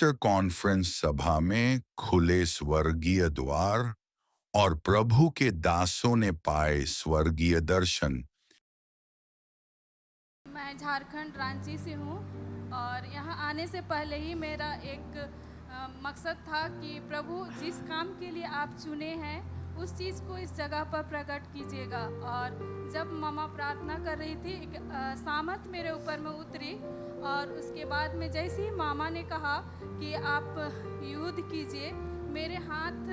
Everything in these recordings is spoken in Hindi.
ईस्टर कॉन्फ्रेंस सभा में खुले स्वर्गीय द्वार और प्रभु के दासों ने पाए स्वर्गीय दर्शन। मैं झारखंड रांची से हूँ और यहाँ आने से पहले ही मेरा एक मकसद था कि प्रभु जिस काम के लिए आप चुने हैं उस चीज़ को इस जगह पर प्रकट कीजिएगा। और जब मामा प्रार्थना कर रही थी एक सामर्थ मेरे ऊपर में उतरी और उसके बाद में जैसे ही मामा ने कहा कि आप युद्ध कीजिए, मेरे हाथ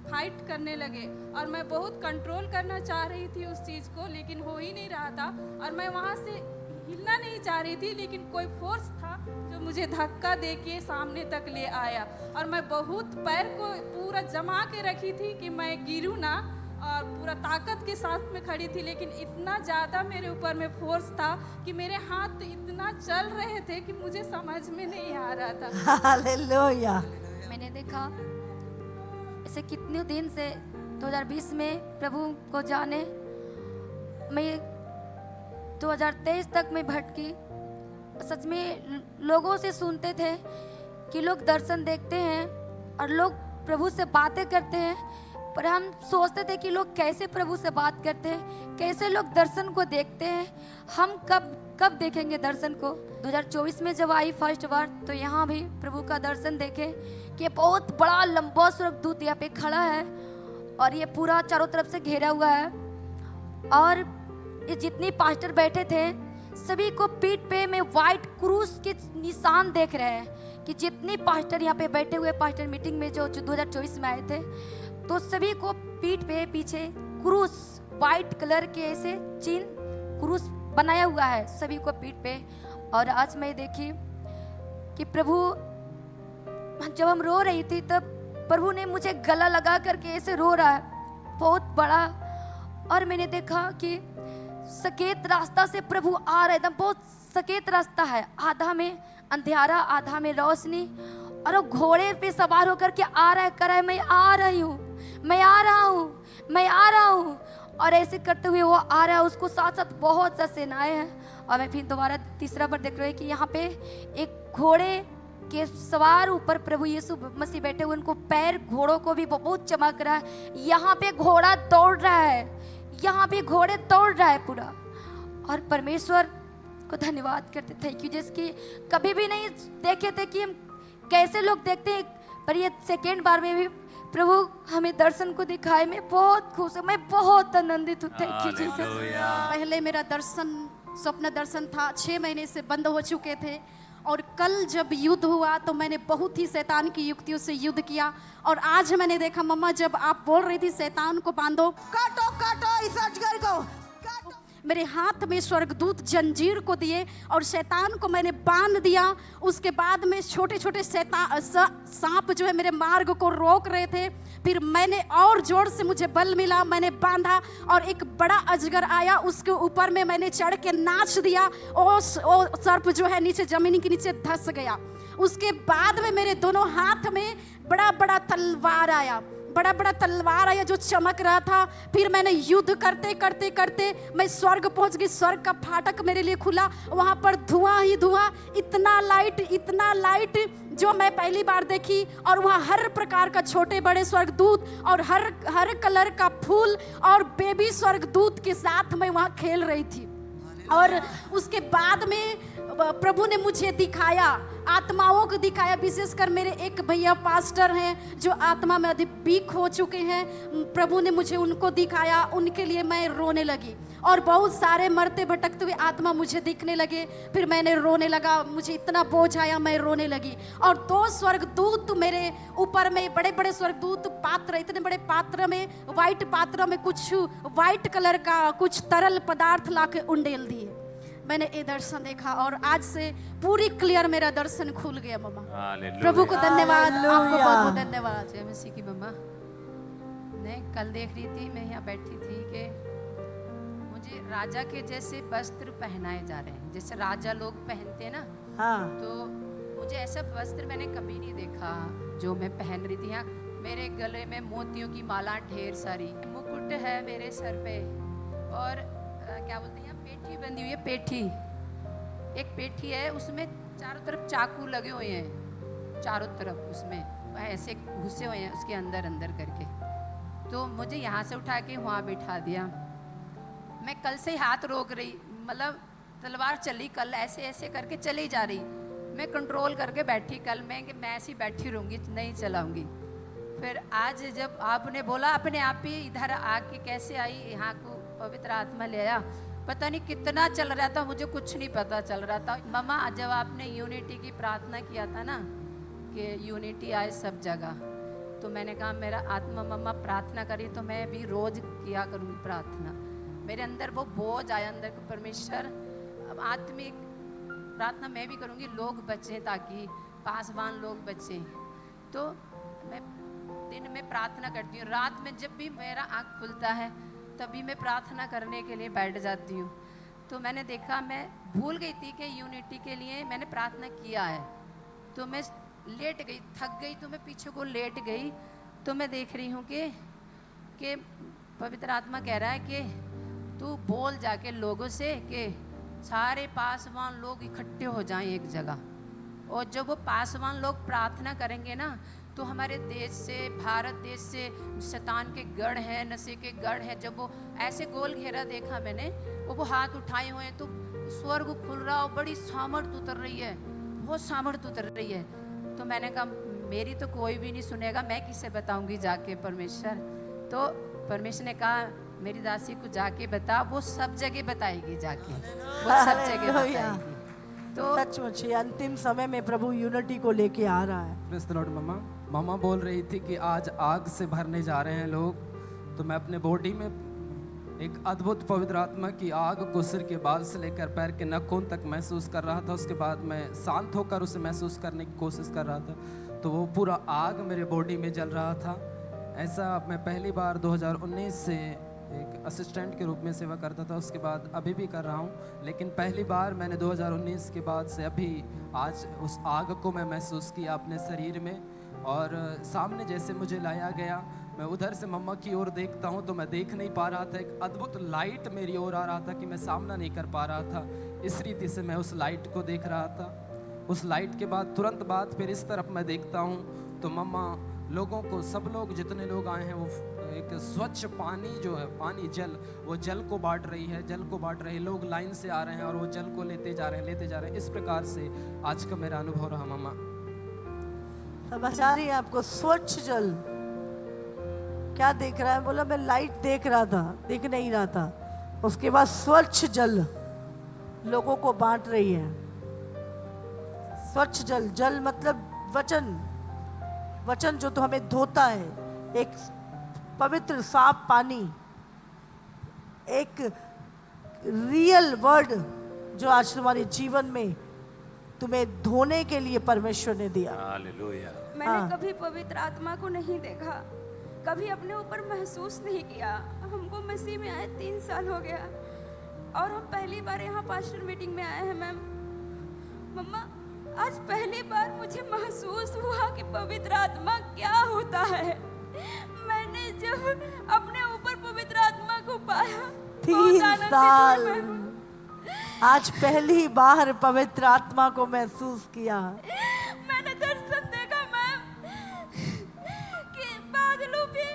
फाइट करने लगे और मैं बहुत कंट्रोल करना चाह रही थी उस चीज़ को, लेकिन हो ही नहीं रहा था और मैं वहाँ से हिलना नहीं चाह रही थी, लेकिन कोई फोर्स था जो मुझे धक्का दे के सामने तक ले आया और मैं बहुत पैर को पूरा जमा के रखी थी कि मैं गिरूँ ना और पूरा ताकत के साथ में खड़ी थी, लेकिन इतना ज़्यादा मेरे ऊपर में फोर्स था कि मेरे हाथ इतना चल रहे थे कि मुझे समझ में नहीं आ रहा था। हालेलुया। मैंने देखा ऐसे कितने दिन से 2020 में प्रभु को जाने, मैं 2023 तक मैं भटकी। सच में लोगों से सुनते थे कि लोग दर्शन देखते हैं और लोग प्रभु से बातें करते हैं, पर हम सोचते थे कि लोग कैसे प्रभु से बात करते हैं, कैसे लोग दर्शन को देखते हैं, हम कब देखेंगे दर्शन को। 2024 में जब आई फर्स्ट बार तो यहाँ भी प्रभु का दर्शन देखे कि बहुत बड़ा लंबा स्वर्गदूत यहाँ पे खड़ा है और ये पूरा चारों तरफ से घेरा हुआ है और ये जितने पास्टर बैठे थे सभी को पीठ पे में व्हाइट क्रूस के निशान देख रहे हैं कि जितने पास्टर यहाँ पे बैठे हुए पास्टर मीटिंग में जो 2024 में आए थे तो सभी को पीठ पे पीछे क्रूस व्हाइट कलर के ऐसे चिन्ह क्रूस बनाया हुआ है सभी को पीठ पे। और आज मैं देखी कि प्रभु, जब हम रो रही थी तब प्रभु ने मुझे गला लगा करके ऐसे रो रहा है बहुत बड़ा, और मैंने देखा कि सकेत रास्ता से प्रभु आ रहा है, एकदम बहुत सकेत रास्ता है, आधा में अंधेरा आधा में रोशनी, और वो घोड़े पे सवार होकर के आ रहा है, कर रहा है मैं आ रही हूँ, मैं आ रहा हूँ, मैं आ रहा हूँ, और ऐसे करते हुए वो आ रहा है। उसको साथ साथ बहुत सा सेनाएं हैं। और मैं फिर दोबारा तीसरा बार देख रही हूँ कि यहाँ पे एक घोड़े के सवार ऊपर प्रभु यीशु मसीह बैठे हुए, उनको पैर घोड़ों को भी बहुत चमक रहा है। यहाँ पे घोड़ा दौड़ रहा है, यहाँ पे घोड़े दौड़ रहा है पूरा। और परमेश्वर को धन्यवाद करते, थैंक यू, जिसकी कभी भी नहीं देखे थे कि हम कैसे लोग देखते हैं, पर ये सेकेंड बार में भी प्रभु हमें दर्शन को दिखाए। मैं बहुत खुश हूँ, मैं बहुत आनंदित हूँ। Thank you Jesus. पहले मेरा दर्शन स्वप्न दर्शन था, 6 महीने से बंद हो चुके थे, और कल जब युद्ध हुआ तो मैंने बहुत ही शैतान की युक्तियों से युद्ध किया। और आज मैंने देखा मम्मा जब आप बोल रही थी शैतान को बांधो, काटो काटो इस अजगर को काटो, मेरे हाथ में स्वर्गदूत जंजीर को दिए और शैतान को मैंने बांध दिया। उसके बाद में छोटे छोटे सांप जो है मेरे मार्ग को रोक रहे थे, फिर मैंने और जोर से मुझे बल मिला, मैंने बांधा और एक बड़ा अजगर आया, उसके ऊपर में मैंने चढ़ के नाच दिया। वो सर्प जो है नीचे जमीन के नीचे धंस गया। उसके बाद में मेरे दोनों हाथ में बड़ा बड़ा तलवार आया, बड़ा बड़ा तलवार आया जो चमक रहा था। फिर मैंने युद्ध करते करते करते मैं स्वर्ग पहुंच गई। स्वर्ग का फाटक मेरे लिए खुला, वहां पर धुआं ही धुआं, इतना लाइट जो मैं पहली बार देखी। और वहाँ हर प्रकार का छोटे बड़े स्वर्गदूत और हर कलर का फूल और बेबी स्वर्गदूत के साथ मैं वहाँ खेल रही थी। और उसके बाद में प्रभु ने मुझे दिखाया, आत्माओं को दिखाया। विशेषकर मेरे एक भैया पास्टर हैं जो आत्मा में अधिक वीक हो चुके हैं, प्रभु ने मुझे उनको दिखाया, उनके लिए मैं रोने लगी। और बहुत सारे मरते भटकते हुए आत्मा मुझे दिखने लगे, फिर मैंने रोने लगा, मुझे इतना बोझ आया, मैं रोने लगी। और 2 स्वर्गदूत मेरे ऊपर में, बड़े बड़े स्वर्गदूत पात्र, इतने बड़े पात्र में, व्हाइट पात्र में कुछ व्हाइट कलर का कुछ तरल पदार्थ ला के उंडेल दिए। मैंने ये दर्शन देखा और आज से पूरी क्लियर मेरा दर्शन खुल गया। मम्मा प्रभु को धन्यवाद, आपको बहुत बहुत धन्यवाद। जय मसीह की। मम्मा मैं कल देख रही थी, मैं यहाँ बैठी थी कि मुझे राजा के जैसे वस्त्र पहनाए जा रहे हैं, जैसे राजा लोग पहनते हैं ना। हाँ। तो मुझे ऐसा वस्त्र मैंने कभी नहीं देखा जो मैं पहन रही थी। यहाँ मेरे गले में मोतियों की माला ढेर सारी, मुकुट है मेरे सर पे, और क्या बोलते हैं पेठी बंधी हुई है। पेठी, एक पेठी है, उसमें चारों तरफ चाकू लगे हुए हैं चारों तरफ उसमें ऐसे घुसे हुए हैं उसके अंदर अंदर करके। तो मुझे यहाँ से उठा के वहाँ बिठा दिया। मैं कल से ही हाथ रोक रही, मतलब तलवार चली कल ऐसे ऐसे करके चली जा रही। मैं कंट्रोल करके बैठी कल मैं कि मैं ऐसी बैठी रहूँगी, नहीं चलाऊँगी। फिर आज जब आपने बोला अपने आप ही इधर आके कैसे आई, यहाँ को पवित्र आत्मा ले आया, पता नहीं कितना चल रहा था, मुझे कुछ नहीं पता चल रहा था। मम्मा जब आपने यूनिटी की प्रार्थना किया था ना कि यूनिटी आए सब जगह, तो मैंने कहा मेरा आत्मा मम्मा प्रार्थना करी तो मैं भी रोज़ किया करूँगी प्रार्थना। मेरे अंदर वो बोझ आया अंदर को, परमेश्वर अब आत्मिक प्रार्थना मैं भी करूँगी, लोग बचें ताकि पासवान लोग बचें। तो मैं दिन में प्रार्थना करती हूँ, रात में जब भी मेरा आँख खुलता है तभी मैं प्रार्थना करने के लिए बैठ जाती हूँ। तो मैंने देखा मैं भूल गई थी कि यूनिटी के लिए मैंने प्रार्थना किया है। तो मैं लेट गई, थक गई, तो मैं पीछे को लेट गई। तो मैं देख रही हूँ कि पवित्र आत्मा कह रहा है कि तू बोल जाके लोगों से कि सारे पासवान लोग इकट्ठे हो जाएं एक जगह, और जब वो पासवान लोग प्रार्थना करेंगे ना तो हमारे देश से, भारत देश से शैतान के गढ़ हैं, नशे के गढ़ हैं। जब वो ऐसे गोल घेरा देखा मैंने, वो हाथ उठाए हुए हैं, तो स्वर्ग खुल रहा और बड़ी सामर्थ उतर रही है, बहुत सामर्थ उतर रही है। तो मैंने कहा मेरी तो कोई भी नहीं सुनेगा, मैं किसे बताऊंगी जाके परमेश्वर। तो परमेश्वर ने कहा मेरी दासी को जाके बता, वो सब जगह बताएगी जाके, वो सब जगह बताएगी। तो सचमुच ही अंतिम समय में प्रभु यूनिटी को लेके आ रहा है। Praise the Lord. मम्मा बोल रही थी कि आज आग से भरने जा रहे हैं लोग, तो मैं अपने बॉडी में एक अद्भुत पवित्र आत्मा की आग को सिर के बाल से लेकर पैर के नखून तक महसूस कर रहा था। उसके बाद मैं शांत होकर उसे महसूस करने की कोशिश कर रहा था, तो वो पूरा आग मेरे बॉडी में जल रहा था। ऐसा मैं पहली बार 2019 से एक असिस्टेंट के रूप में सेवा करता था, उसके बाद अभी भी कर रहा हूँ, लेकिन पहली बार मैंने 2019 के बाद से अभी आज उस आग को मैं महसूस किया अपने शरीर में। और सामने जैसे मुझे लाया गया, मैं उधर से मम्मा की ओर देखता हूँ तो मैं देख नहीं पा रहा था, एक अद्भुत लाइट मेरी ओर आ रहा था कि मैं सामना नहीं कर पा रहा था। इस रीति से मैं उस लाइट को देख रहा था। उस लाइट के बाद तुरंत बाद फिर इस तरफ मैं देखता हूँ तो मम्मा लोगों को, सब लोग जितने लोग आए हैं, वो एक स्वच्छ पानी जो है, पानी जल, वो जल को बांट रही है, जल को बांट रहे लोग लाइन से आ रहे हैं और वो जल को लेते जा रहे हैं। इस प्रकार से आज का मेरा अनुभव रहा मम्मा। समझ आ रही है आपको? स्वच्छ जल क्या देख रहा है? बोला मैं लाइट देख रहा था, दिख नहीं रहा था। उसके बाद स्वच्छ जल लोगों को बांट रही है। स्वच्छ जल, जल मतलब वचन, वचन जो तो हमें धोता है, एक पवित्र साफ पानी, एक रियल वर्ड जो आज तुम्हारे जीवन में तुम्हें धोने के लिए परमेश्वर ने दिया। हालेलुया। मैंने कभी पवित्र आत्मा को नहीं देखा, कभी अपने ऊपर महसूस नहीं किया। हमको मसीह में आए 3 साल हो गया और हम पहली बार यहाँ पास्टर मीटिंग में आए हैं। मैम, मम्मा, आज पहली बार मुझे महसूस हुआ कि पवित्र आत्मा क्या होता है। मैंने जब अपने ऊपर पवित्र आत्मा को पाया, 3 साल, आज पहली बार पवित्र आत्मा को महसूस किया। मैंने दर्शन देखा मैम कि बादलों पे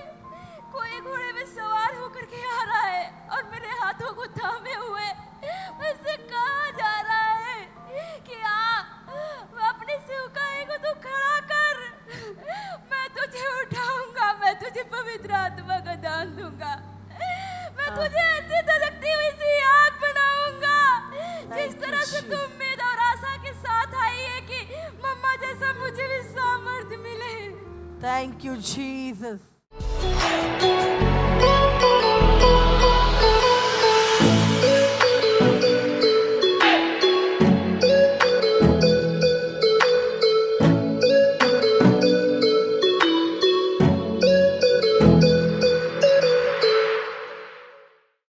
कोई घोड़े में सवार होकर के आ रहा है और मेरे हाथों को थामे हुए मुझसे कहा जा रहा है कि अपने सेवकाई को तू खड़ा कर, मैं तुझे उठाऊंगा, मैं तुझे पवित्र आत्मा का दान दूंगा, मैं तुझे ऐसी धधकती हुई सी आग बनाऊंगा जिस तरह से तुम उम्मीद और आशा के साथ आई है कि मम्मा जैसा मुझे भी सामर्थ्य मिले। Thank you Jesus.